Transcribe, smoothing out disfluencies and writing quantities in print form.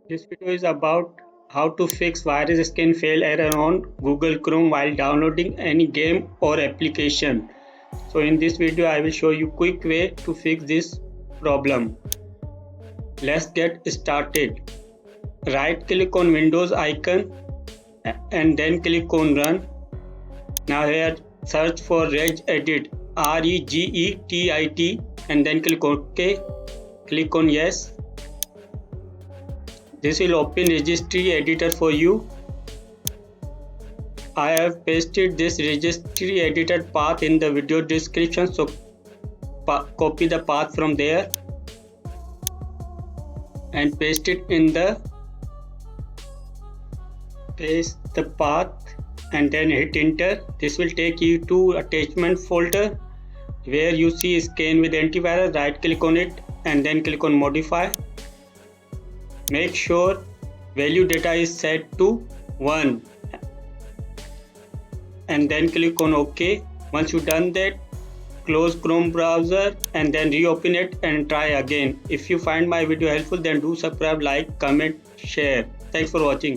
This video is about how to fix virus scan fail error on Google Chrome while downloading any game or application. So in this video I will show you quick way to fix this problem. Let's get started. Right click on Windows icon and then click on Run. Now here search for regedit, regedit, and then click OK. Click on Yes. This will open registry editor for you. I have pasted this registry editor path in the video description, so copy the path from there and paste it in the path and then hit enter. This will take you to attachment folder where you see scan with antivirus. Right click on it and then click on modify. Make sure value data is set to 1 and then click on OK. Once you done that, close Chrome browser and then reopen it and try again. If you find my video helpful, then do subscribe, like, comment, share. Thanks for watching.